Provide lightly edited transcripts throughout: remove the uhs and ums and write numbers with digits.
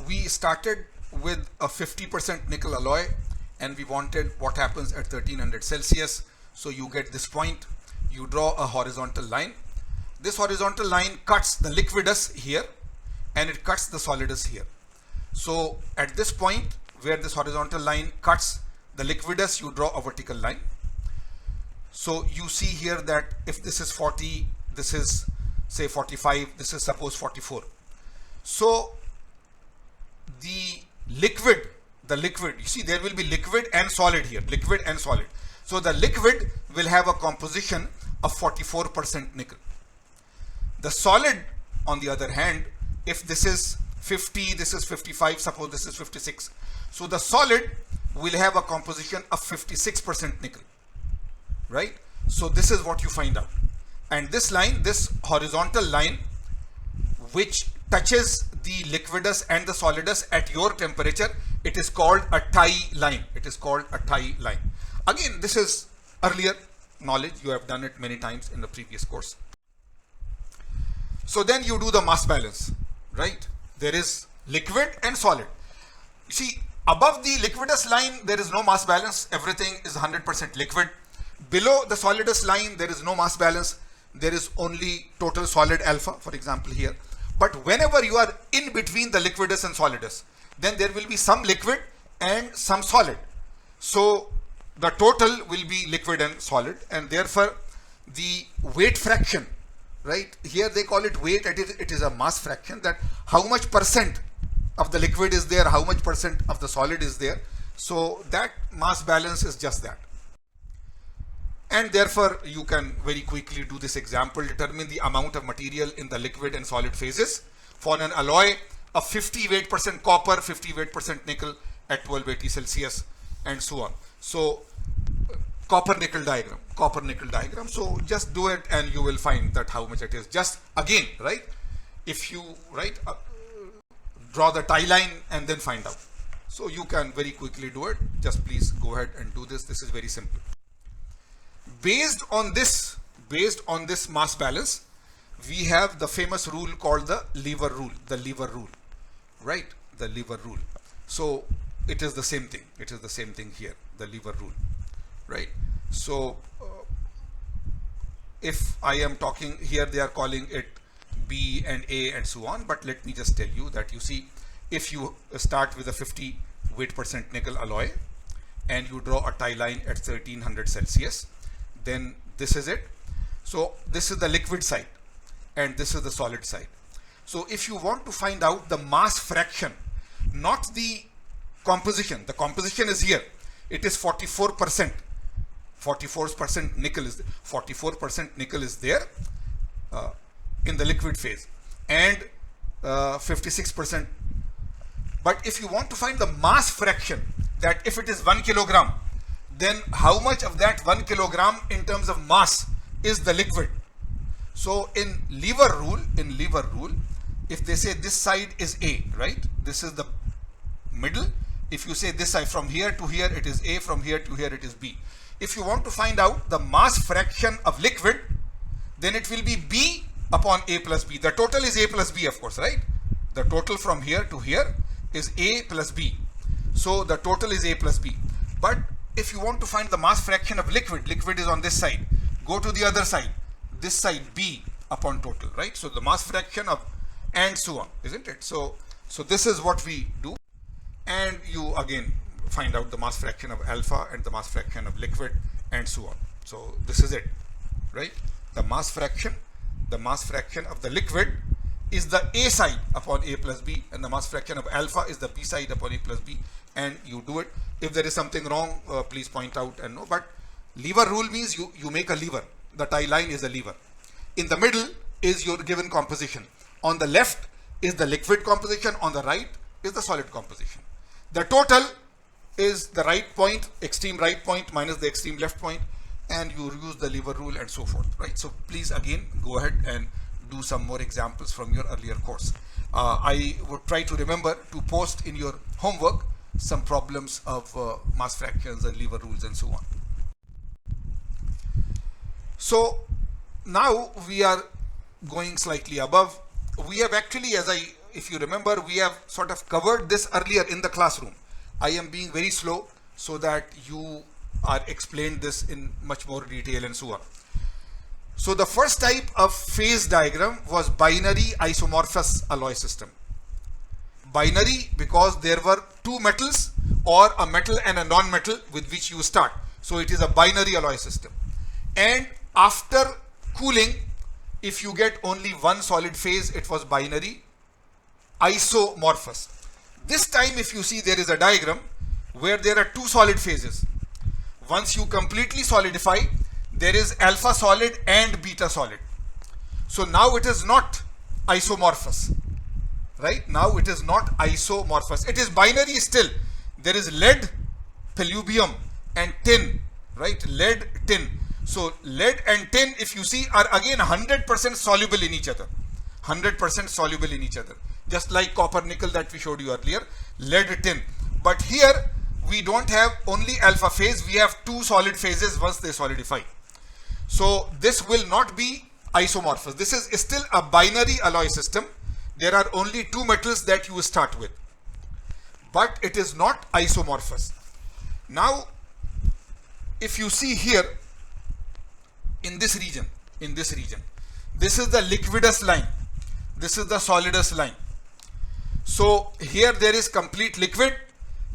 we started with a 50% nickel alloy and we wanted what happens at 1300 Celsius. So you get this point, you draw a horizontal line. This horizontal line cuts the liquidus here and it cuts the solidus here. So at this point where this horizontal line cuts the liquidus, you draw a vertical line. So you see here that if this is 40, this is say 45, this is suppose 44. So the liquid, you see there will be liquid and solid here, liquid and solid. So the liquid will have a composition of 44% nickel. The solid, on the other hand, if this is 50, this is 55, suppose this is 56. So the solid will have a composition of 56% nickel, right? So this is what you find out. And this line, this horizontal line, which touches the liquidus and the solidus at your temperature, it is called a tie line. It is called a tie line. Again, this is earlier knowledge. You have done it many times in the previous course. So then you do the mass balance, right? There is liquid and solid. You see, above the liquidus line, there is no mass balance. Everything is 100% liquid. Below the solidus line, there is no mass balance. There is only total solid alpha, for example, here. But whenever you are in between the liquidus and solidus, then there will be some liquid and some solid. So the total will be liquid and solid, and therefore the weight fraction, right? Here they call it weight. It is a mass fraction, that how much percent of the liquid is there, how much percent of the solid is there. So that mass balance is just that. And therefore you can very quickly do this example, determine the amount of material in the liquid and solid phases for an alloy of 50 weight percent copper, 50 weight percent nickel at 1280 Celsius, and so on. So copper nickel diagram. So just do it and you will find that how much it is. Just again, right? If you draw the tie line and then find out. So you can very quickly do it. Just please go ahead and do this. This is very simple. Based on this mass balance, we have the famous rule called the lever rule, right? The lever rule. So it is the same thing. It is the same thing here, the lever rule, right? So if I am talking here, they are calling it B and A and so on. But let me just tell you that, you see, if you start with a 50 weight percent nickel alloy and you draw a tie line at 1300 Celsius, then this is it. So this is the liquid side and this is the solid side. So if you want to find out the mass fraction, not the composition, the composition is here. It is 44%. 44% nickel is 44% nickel is there in the liquid phase, and 56%. But if you want to find the mass fraction, that if it is 1 kilogram, then how much of that 1 kilogram in terms of mass is the liquid? So in lever rule, if they say this side is A, right? This is the middle. If you say this side from here to here, it is A, from here to here, it is B. If you want to find out the mass fraction of liquid, then it will be B upon A plus B. The total is A plus B, of course, right? The total from here to here is A plus B. So the total is A plus B. But if you want to find the mass fraction of liquid is on this side. Go to the other side. This side B upon total, right? So the mass fraction of, and so on, isn't it? So this is what we do. And you again find out the mass fraction of alpha and the mass fraction of liquid and so on. So this is it, right? The mass fraction of the liquid is the A side upon A plus B, and the mass fraction of alpha is the B side upon A plus B, and you do it. If there is something wrong, please point out and know. But lever rule means you make a lever. The tie line is a lever. In the middle is your given composition. On the left is the liquid composition. On the right is the solid composition. The total is the right point, extreme right point minus the extreme left point, and you use the lever rule and so forth, right? So please again go ahead and do some more examples from your earlier course. I would try to remember to post in your homework some problems of mass fractions and lever rules and so on. So now we are going slightly above. We have actually, as I if you remember, we have sort of covered this earlier in the classroom. I am being very slow so that you are explained this in much more detail and so on. So the first type of phase diagram was binary isomorphous alloy system. Binary because there were two metals or a metal and a non-metal with which you start. So it is a binary alloy system. And after cooling, if you get only one solid phase, it was binary isomorphous. This time, if you see, there is a diagram where there are two solid phases. Once you completely solidify, there is alpha solid and beta solid. So now it is not isomorphous, right? Now it is not isomorphous. It is binary still. There is lead, palubium and tin, right? Lead, tin. So lead and tin, if you see, are again 100% soluble in each other. 100% soluble in each other. Just like copper nickel that we showed you earlier, lead, tin. But here we don't have only alpha phase, we have two solid phases once they solidify. So this will not be isomorphous. This is still a binary alloy system. There are only two metals that you start with. But it is not isomorphous. Now, if you see here, in this region, this is the liquidus line. This is the solidus line. So here there is complete liquid.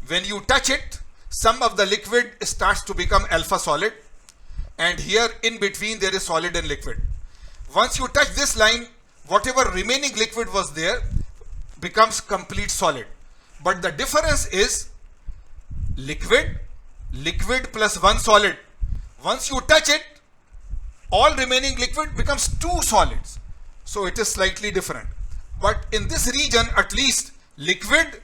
When you touch it, some of the liquid starts to become alpha solid. And here in between there is solid and liquid. Once you touch this line, whatever remaining liquid was there becomes complete solid. But the difference is liquid plus one solid. Once you touch it, all remaining liquid becomes two solids. So it is slightly different. But in this region, at least liquid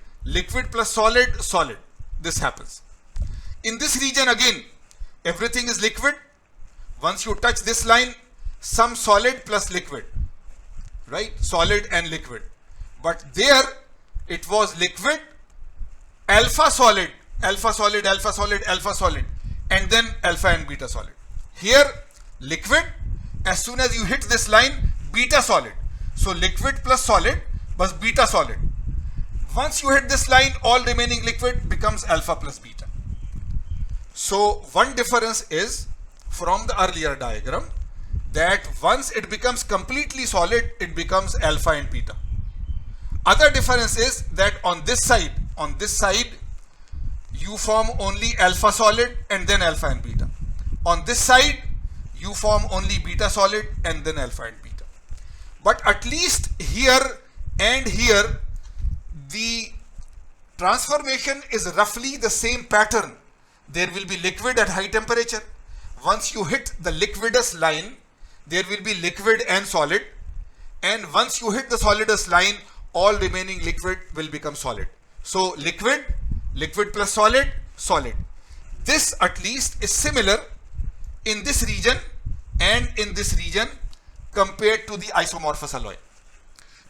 plus solid, solid. This happens. In this region again, everything is liquid. Once you touch this line, some solid plus liquid, right? Solid and liquid. But there it was liquid, alpha solid, alpha solid, alpha solid, alpha solid, and then alpha and beta solid. Here liquid, as soon as you hit this line, beta solid. So liquid plus solid was beta solid. Once you hit this line, all remaining liquid becomes alpha plus beta. So one difference is from the earlier diagram that once it becomes completely solid, it becomes alpha and beta. Other difference is that on this side, you form only alpha solid and then alpha and beta. On this side, you form only beta solid and then alpha and beta. But at least here and here, the transformation is roughly the same pattern. There will be liquid at high temperature. Once you hit the liquidus line, there will be liquid and solid. And once you hit the solidus line, all remaining liquid will become solid. So liquid plus solid, solid. This at least is similar in this region and in this region compared to the isomorphous alloy.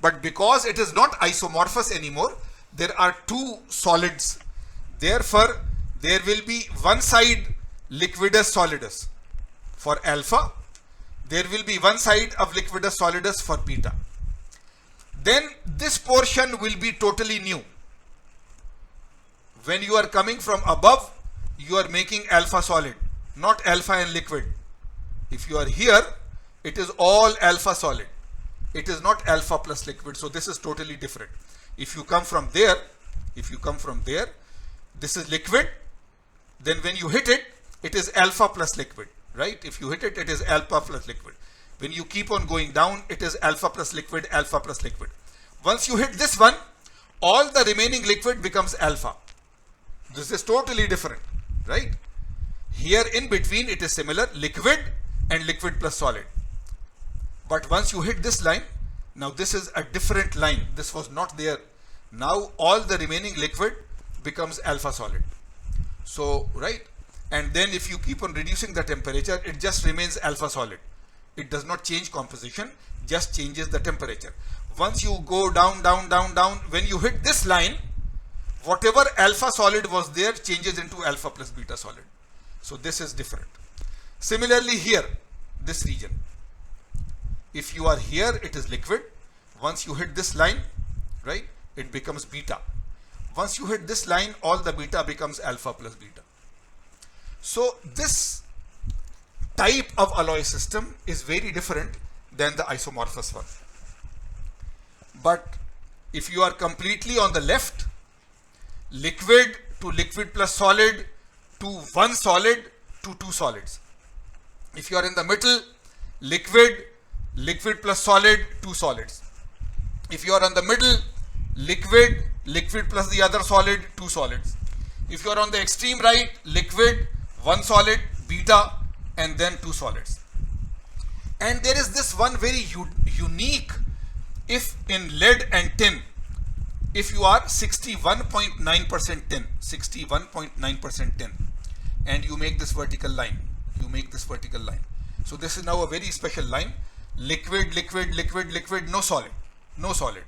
But because it is not isomorphous anymore, there are two solids. Therefore, there will be one side liquidus solidus for alpha. There will be one side of liquidus solidus for beta. Then this portion will be totally new. When you are coming from above, you are making alpha solid, not alpha and liquid. If you are here, it is all alpha solid. It is not alpha plus liquid. So this is totally different. If you come from there, this is liquid. Then when you hit it, it is alpha plus liquid, right? If you hit it, it is alpha plus liquid. When you keep on going down, it is alpha plus liquid, alpha plus liquid. Once you hit this one, all the remaining liquid becomes alpha. This is totally different, right? Here in between, it is similar, liquid and liquid plus solid. But once you hit this line, now this is a different line. This was not there. Now all the remaining liquid becomes alpha solid. So, right? And then if you keep on reducing the temperature, it just remains alpha solid. It does not change composition, just changes the temperature. Once you go down, down, down, down, when you hit this line, whatever alpha solid was there changes into alpha plus beta solid. So this is different. Similarly here, this region. If you are here, it is liquid. Once you hit this line, right? It becomes beta. Once you hit this line, all the beta becomes alpha plus beta. So this type of alloy system is very different than the isomorphous one. But if you are completely on the left, liquid to liquid plus solid to one solid to two solids. If you are in the middle, liquid, liquid plus solid, two solids. If you are on the middle, liquid, liquid plus the other solid, two solids. If you are on the extreme right, liquid, one solid, beta, and then two solids. And there is this one very unique, if in lead and tin, if you are 61.9% tin, 61.9% tin, and you make this vertical line, So this is now a very special line, liquid, liquid, liquid, liquid, no solid, no solid.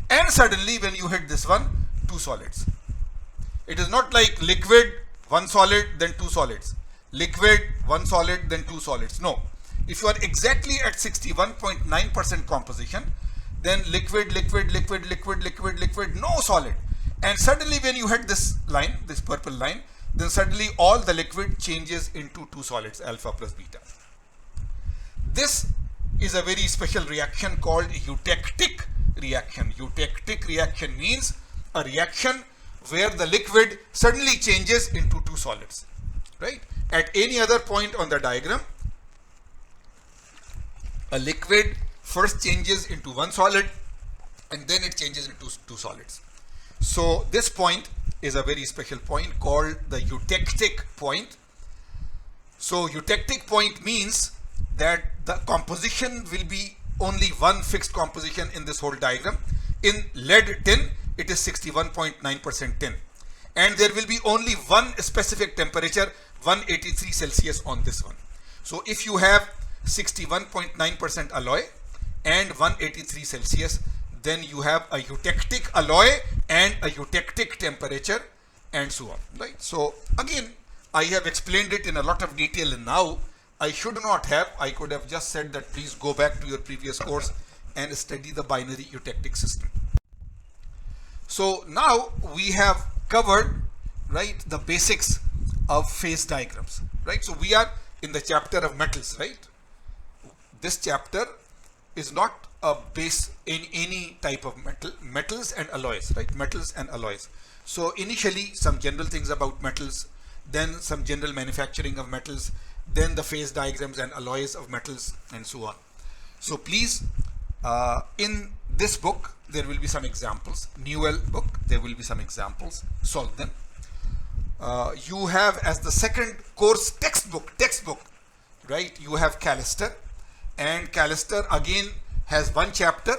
And suddenly when you hit this one, two solids. It is not like liquid, one solid, then two solids. Liquid, one solid, then two solids. No. If you are exactly at 61.9% composition, then liquid, liquid, liquid, liquid, liquid, liquid, no solid. And suddenly when you hit this line, this purple line, then suddenly all the liquid changes into two solids, alpha plus beta. This is a very special reaction called eutectic reaction. Eutectic reaction means a reaction where the liquid suddenly changes into two solids, right? At any other point on the diagram, a liquid first changes into one solid and then it changes into two solids. So this point is a very special point called the eutectic point. So eutectic point means that the composition will be only one fixed composition in this whole diagram. In lead tin, it is 61.9% tin. And there will be only one specific temperature, 183 Celsius on this one. So if you have 61.9% alloy and 183 Celsius, then you have a eutectic alloy and a eutectic temperature and so on, right? So again, I have explained it in a lot of detail now. I should not have. I could have just said that please go back to your previous course and study the binary eutectic system. So now we have covered, right, the basics of phase diagrams, right? So we are in the chapter of metals, right? This chapter is not a base in any type of metals and alloys, right? Metals and alloys. So initially some general things about metals, then some general manufacturing of metals, then the phase diagrams and alloys of metals and so on. So please, in this book, there will be some examples. Newell book, there will be some examples. Solve them. You have as the second course textbook, right? You have Callister, and Callister again has one chapter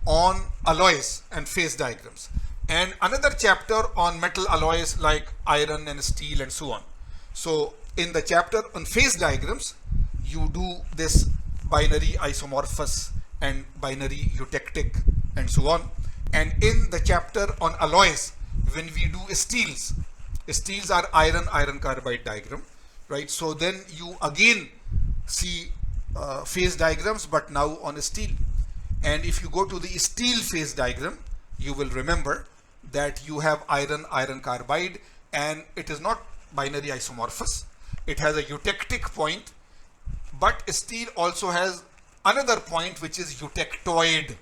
on alloys and phase diagrams, and another chapter on metal alloys like iron and steel and so on. So in the chapter on phase diagrams, you do this binary isomorphous and binary eutectic and so on. And in the chapter on alloys, when we do steels are iron carbide diagram, right? So then you again see phase diagrams, but now on a steel. And if you go to the steel phase diagram, you will remember that you have iron carbide, and it is not binary isomorphous. It has a eutectic point, but steel also has another point which is eutectoid.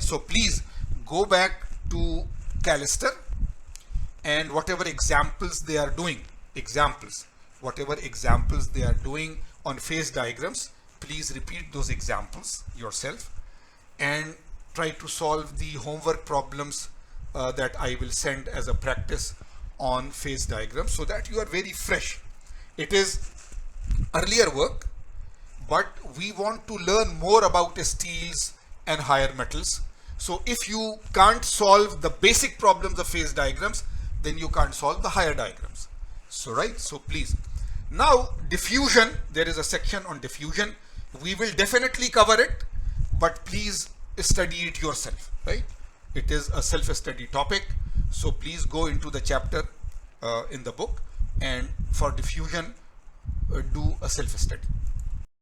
So please go back to Callister, and whatever examples they are doing, on phase diagrams, please repeat those examples yourself and try to solve the homework problems that I will send as a practice on phase diagrams, so that you are very fresh. It is earlier work, but we want to learn more about steels and higher metals. So if you can't solve the basic problems of phase diagrams, then you can't solve the higher diagrams. So right, so please. Now diffusion, there is a section on diffusion. We will definitely cover it, but please study it yourself, right? It is a self-study topic, so please go into the chapter in the book, and for diffusion do a self-study.